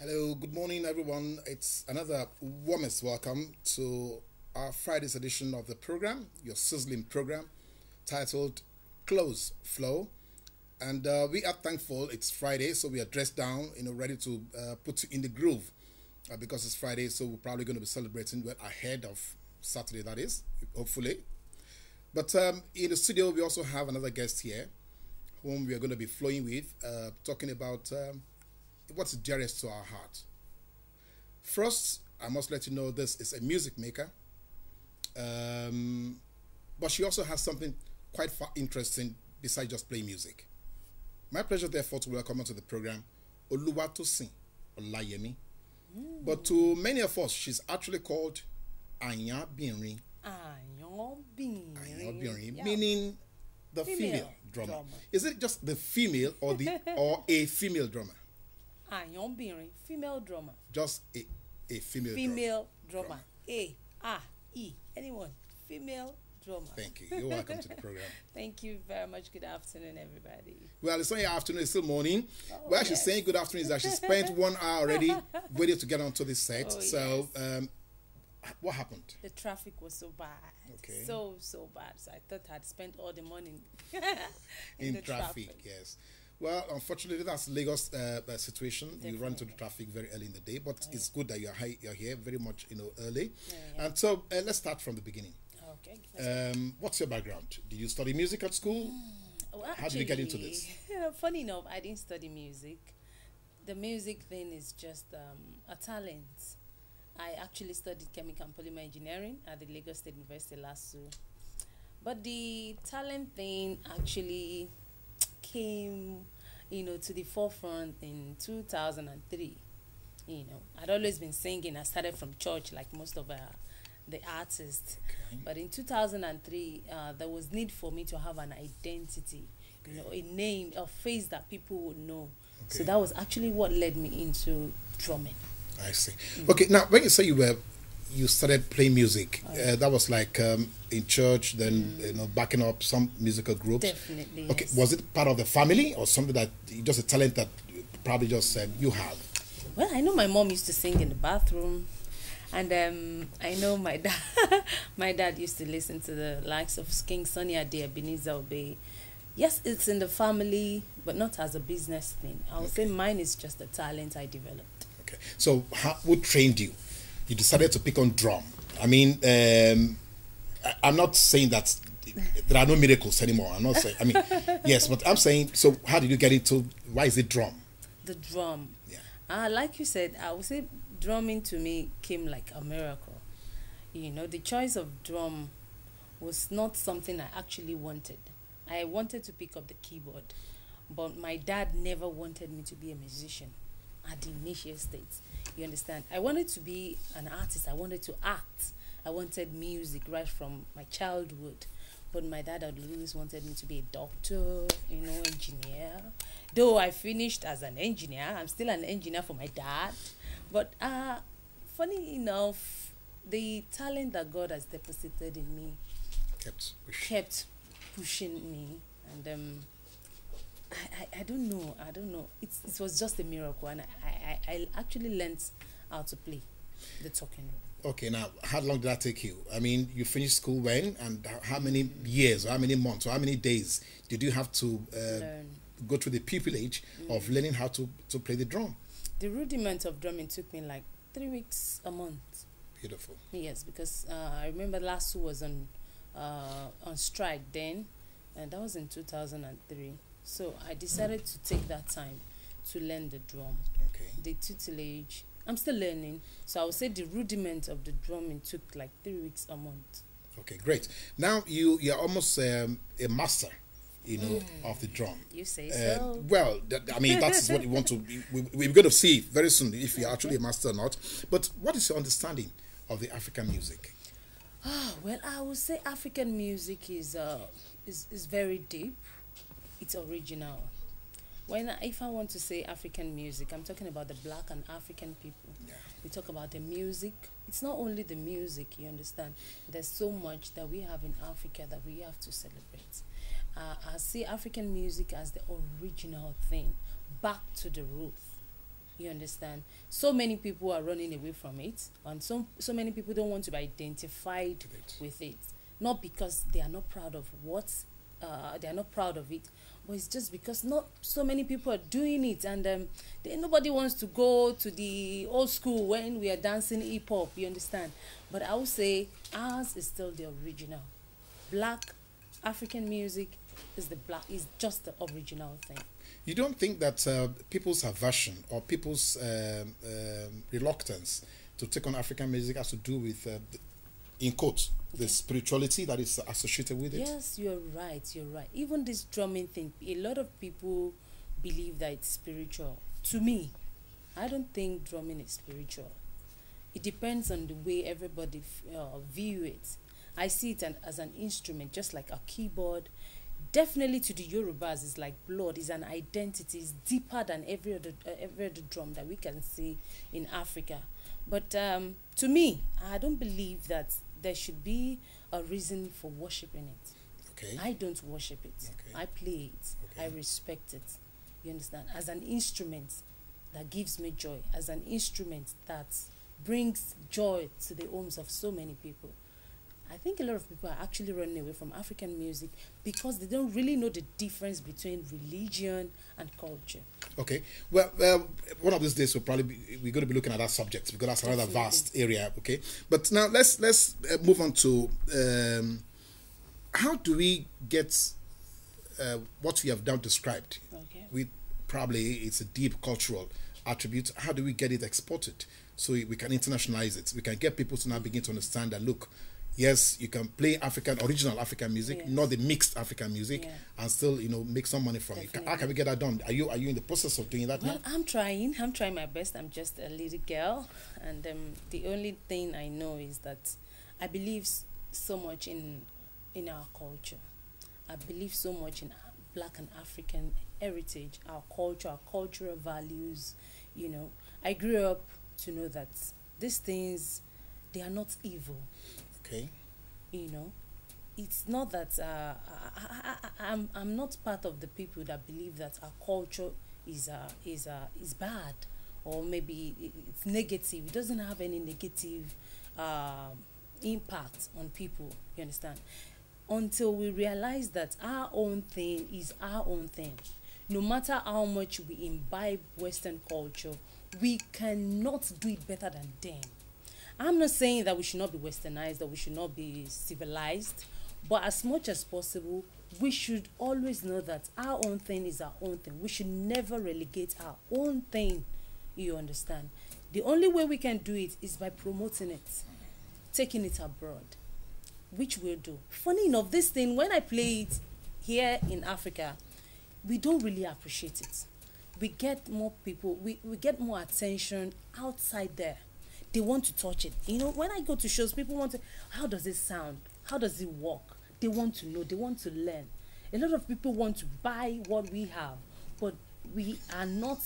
Hello, good morning, everyone. It's another warmest welcome to our Friday's edition of the program, your sizzling program titled Close Flow. And we are thankful it's Friday, so we are dressed down, ready to put you in the groove because it's Friday, so we're probably going to be celebrating well ahead of Saturday, that is, hopefully. But in the studio, we also have another guest here whom we are going to be flowing with, talking about what's dearest to our heart. First, I must let you know this is a music maker, but she also has something quite interesting besides just playing music. My pleasure, therefore, to welcome her to the program, Oluwatosin Olayemi. But to many of us, she's actually called Ayanbinrin. Ayanbinrin, Yeah. meaning the female drummer. Is it just the female or a female drummer? Ayanbinrin, female drummer. Just a female Drummer. Anyone. Female drummer. Thank you. You're welcome to the program. Thank you very much. Good afternoon, everybody. Well, it's not your afternoon, it's still morning. Oh, Well, she's saying good afternoon is that she spent 1 hour already waiting to get onto this set. Oh, So, what happened? The traffic was so bad. Okay. So bad. So I thought I'd spent all the morning In the traffic, yes. Well, unfortunately, that's Lagos situation. Definitely. You run into the traffic very early in the day, but it's good that you're here very much, early. Yeah. And so, let's start from the beginning. Okay. What's your background? Did you study music at school? Well, How did you get into this? Funny enough, I didn't study music. The music thing is just a talent. I actually studied chemical and polymer engineering at the Lagos State University LASU. But the talent thing actually came, to the forefront in 2003. I'd always been singing. I started from church like most of the artists. Okay. But in 2003, there was need for me to have an identity, a name, a face that people would know. Okay. So that was actually what led me into drumming. I see. Okay, now when you say you started playing music, that was like in church, then backing up some musical groups. Definitely. Okay, Yes. was it part of the family or something that just a talent that probably just you have? Well, I know my mom used to sing in the bathroom, and I know my dad. My dad used to listen to the likes of King Sunny Ade, Ebenezer Obey. Yes, it's in the family, but not as a business thing. I would say mine is just a talent I developed. Okay, so who trained you? You decided to pick on drum. I mean, I'm not saying that there are no miracles anymore. I'm not saying. I mean, yes, but I'm saying. So, how did you get into? Why is it drum? The drum. Yeah. Like you said, I would say drumming to me came like a miracle. The choice of drum was not something I actually wanted. I wanted to pick up the keyboard, but my dad never wanted me to be a musician at the initial stage. You understand? I wanted to be an artist. I wanted to act. I wanted music right from my childhood. But my dad had always wanted me to be a doctor, engineer. Though I finished as an engineer, I'm still an engineer for my dad. But funny enough, the talent that God has deposited in me kept pushing me. And I don't know. It was just a miracle. And I actually learned how to play the talking drum. Okay, now how long did that take you? I mean, you finished school when, and how many years, or how many months, or how many days did you have to go through the pupillage of learning how to play the drum? The rudiment of drumming took me like 3 weeks, a month. Beautiful. Yes, because I remember LASU was on strike then, and that was in 2003. So I decided to take that time to learn the drum. Okay. The tutelage. I'm still learning. So I would say the rudiment of the drumming took like 3 weeks, a month. Okay, great. Now you're almost a master, of the drum. You say so. Well, I mean, that's what we want to. We're going to see very soon if you're actually a master or not. But what is your understanding of the African music? Well, I would say African music is very deep. It's original. If I want to say African music, I'm talking about the black and African people. Yeah. We talk about the music. It's not only the music, you understand. There's so much that we have in Africa that we have to celebrate. I see African music as the original thing, back to the roots. You understand? So many people are running away from it, and so many people don't want to be identified with it. Not because they are not proud of they are not proud of it, but it's just because not so many people are doing it, and nobody wants to go to the old school when we are dancing hip hop. You understand? But I would say ours is still the original. Black African music is just the original thing. You don't think that people's aversion or people's reluctance to take on African music has to do with, in quotes, the spirituality that is associated with it? Yes, you're right. You're right. Even this drumming thing, a lot of people believe that it's spiritual. To me, I don't think drumming is spiritual. It depends on the way everybody view it. I see it as an instrument, just like a keyboard. Definitely to the Yorubas, it's like blood, it's an identity, it's deeper than every other drum that we can see in Africa. But to me, I don't believe that there should be a reason for worshiping it. Okay. I don't worship it. Okay. I play it. Okay. I respect it. You understand? As an instrument that gives me joy, as an instrument that brings joy to the homes of so many people. I think a lot of people are actually running away from African music because they don't really know the difference between religion and culture. Okay. Well, one of these days we're going to be looking at that subject because that's another vast area. Okay. But now let's move on to how do we get what we have now described? Okay. It's a deep cultural attribute. How do we get it exported so we can internationalize it? We can get people to now begin to understand that, look, yes, you can play original African music, yes, not the mixed African music, and still, make some money from it. How can we get that done? Are you in the process of doing that now? I'm trying my best. I'm just a little girl, and the only thing I know is that I believe so much in our culture. I believe so much in Black and African heritage, our culture, our cultural values. I grew up to know that these things, they are not evil. Okay. It's not that I'm not part of the people that believe that our culture is bad, or maybe it's negative. It doesn't have any negative impact on people. You understand? Until we realize that our own thing is our own thing. No matter how much we imbibe Western culture, we cannot do it better than them. I'm not saying that we should not be westernized or we should not be civilized, but as much as possible, we should always know that our own thing is our own thing. We should never relegate our own thing, you understand? The only way we can do it is by promoting it, taking it abroad, which we'll do. Funny enough, this thing, when I play it here in Africa, we don't really appreciate it. We get more people, we get more attention outside there. They want to touch it. When I go to shows, people want to, how does it sound? How does it work? They want to know. They want to learn. A lot of people want to buy what we have, but we are not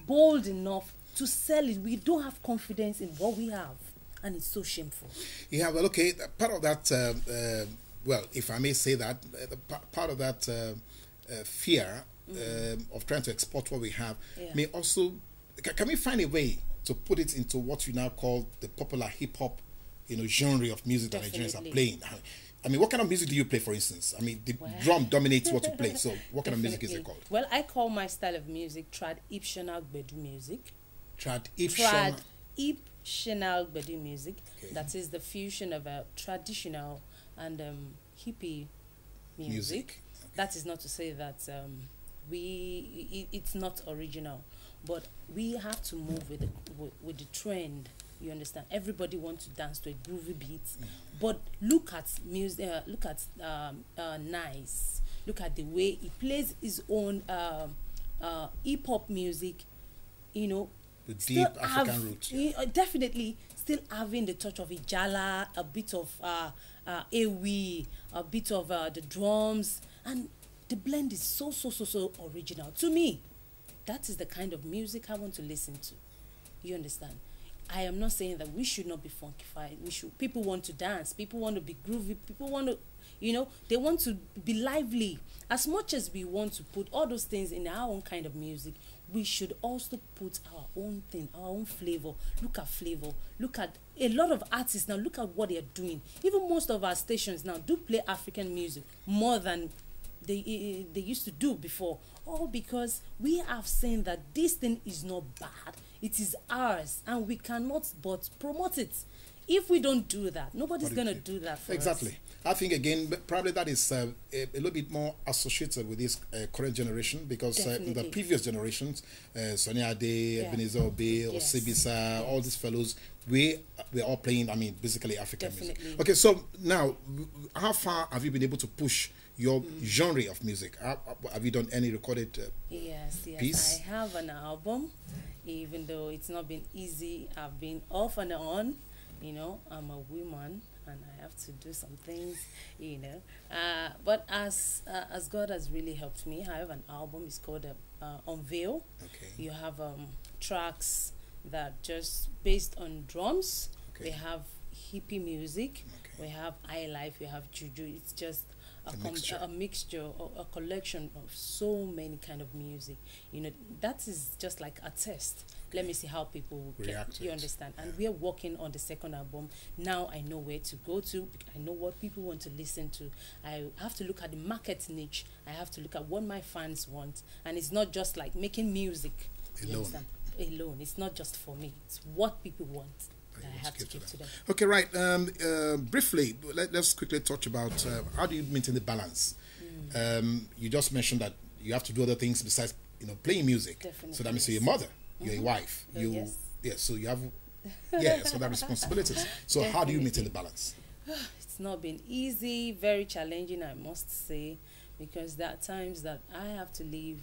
bold enough to sell it. We don't have confidence in what we have, and it's so shameful. Yeah, well, okay. Part of that, well, if I may say that, part of that fear of trying to export what we have may also, can we find a way to put it into what you now call the popular hip-hop, genre of music that Nigerians are playing? I mean, what kind of music do you play, for instance? I mean, the drum dominates what you play, so what kind of music is it called? Well, I call my style of music TradHiptional Gbedu music. TradHiptional Gbedu music. Okay. That is the fusion of traditional and hippie music. Okay. That is not to say that it's not original. But we have to move with the trend. You understand? Everybody wants to dance to a groovy beat. But look at music. Look at Nice. Look at the way he plays his own hip hop music. The deep African roots. Definitely still having the touch of Ijala, a bit of Ewi, a bit of the drums, and the blend is so original to me. That is the kind of music I want to listen to. You understand? I am not saying that we should not be funkified. People want to dance. People want to be groovy. People want to, they want to be lively. As much as we want to put all those things in our own kind of music, we should also put our own thing, our own flavor. Look at flavor. Look at a lot of artists now. Look at what they are doing. Even most of our stations now do play African music more than they used to do before. All because we have seen that this thing is not bad. It is ours, and we cannot but promote it. If we don't do that, nobody's going to do that for exactly. us. I think, again, probably that is a little bit more associated with this current generation, because in the previous generations, Sonia Ade, Ebenezer Obey, Osibisa, all these fellows, we're all playing, I mean, basically African music. Okay, so now, how far have you been able to push your genre of music? Have you done any recorded piece? I have an album, even though it's not been easy. I've been off and on. You know, I'm a woman and I have to do some things, you know. But as God has really helped me, I have an album. It's called Unveil. Okay. You have tracks that just based on drums. Okay. We have hippie music. Okay. We have high life. We have juju. It's just a mixture, a collection of so many kind of music. You know, that is just like a test. Let me see how people react. You understand? And we are working on the second album. Now I know where to go to. I know what people want to listen to. I have to look at the market niche. I have to look at what my fans want. And it's not just like making music alone. It's not just for me. It's what people want. I have to give to them. Okay, right. Briefly, let's quickly touch about how do you maintain the balance. You just mentioned that you have to do other things besides, you know, playing music. Definitely. So that means you're a mother, you're a wife, so you have so that responsibilities. So how do you maintain the balance? It's not been easy, very challenging, I must say, because there are times that I have to leave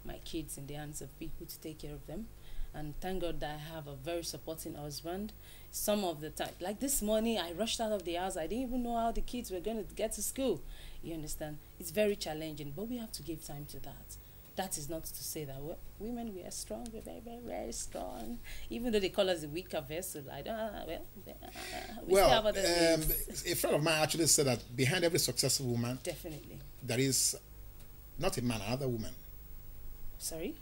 my kids in the hands of people to take care of them. And thank God that I have a very supporting husband. Some of the time, like this morning, I rushed out of the house. I didn't even know how the kids were going to get to school. You understand? It's very challenging, but we have to give time to that. That is not to say that women, we are strong. We're very, very, very strong. Even though they call us a weaker vessel, I don't. We still have other things. A friend of mine actually said that behind every successful woman, definitely, there is not a man, another woman. Sorry.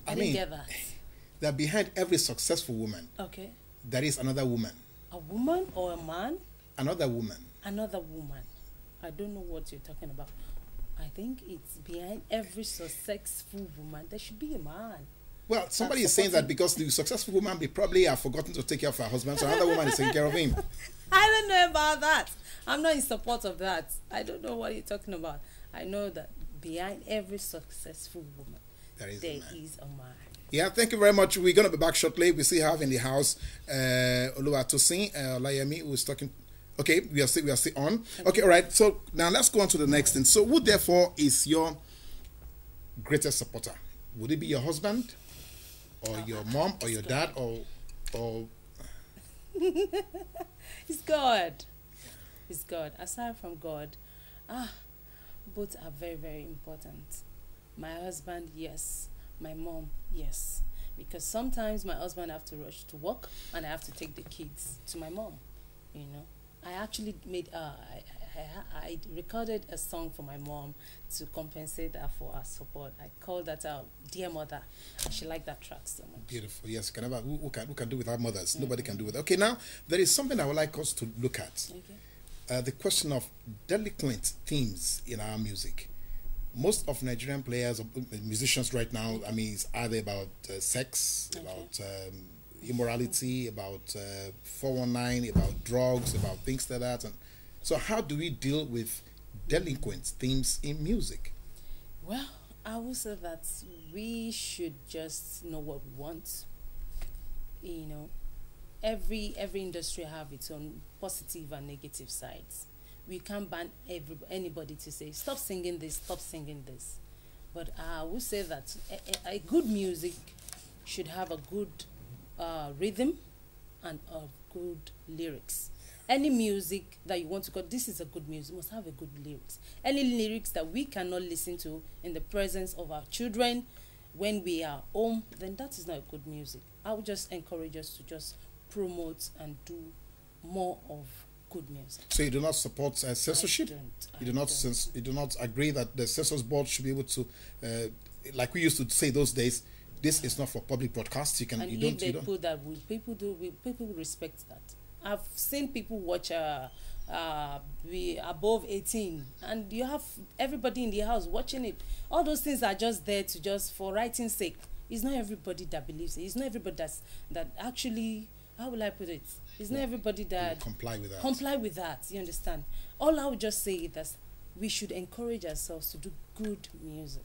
I didn't get that behind every successful woman, there is another woman. A woman or a man? Another woman. Another woman. I don't know what you're talking about. I think it's behind every successful woman, there should be a man. Well, somebody is saying that because the successful woman probably have forgotten to take care of her husband, so another woman is taking care of him. I don't know about that. I'm not in support of that. I don't know what you're talking about. I know that behind every successful woman, there is a man. Yeah, thank you very much. We're going to be back shortly. We still have in the house Oluwatosin Olayemi, who is talking. Okay, we are still on. Okay, all right. So now let's go on to the next thing. So who therefore is your greatest supporter? Would it be your husband, or your mom, or your dad, or? It's God. It's God. Aside from God, both are very, very important. My husband, yes. My mom, yes. Because sometimes my husband have to rush to work and I have to take the kids to my mom. You know, I actually made I recorded a song for my mom to compensate her for her support. I called that Dear Mother. And she liked that track so much. Beautiful. Yes. Who can do without mothers? Nobody can do without. Okay, now there is something I would like us to look at. Okay. The question of delinquent themes in our music. Most of Nigerian players or musicians right now, I mean, it's either about sex, about immorality, about 419, about drugs, about things like that. And so how do we deal with delinquent themes in music? Well, I would say that we should just know what we want. You know, every industry have its own positive and negative sides. We can't ban anybody to say, stop singing this, stop singing this. But I would say that a good music should have a good rhythm and a good lyrics. Any music that you want to go, this is a good music, must have a good lyrics. Any lyrics that we cannot listen to in the presence of our children when we are home, then that is not good music. I would just encourage us to just promote and do more of good music. So you do not support censorship? You do not agree that the censors board should be able to like we used to say those days, this is not for public broadcast. You can, And you if don't, they you don't. put that, people will respect that. I've seen people watch be above 18, and you have everybody in the house watching it. All those things are just there to just for writing's sake. It's not everybody that believes it. It's not everybody that actually, how will I put it? It's not everybody that comply with that. Comply with that. You understand? All I would just say is that we should encourage ourselves to do good music.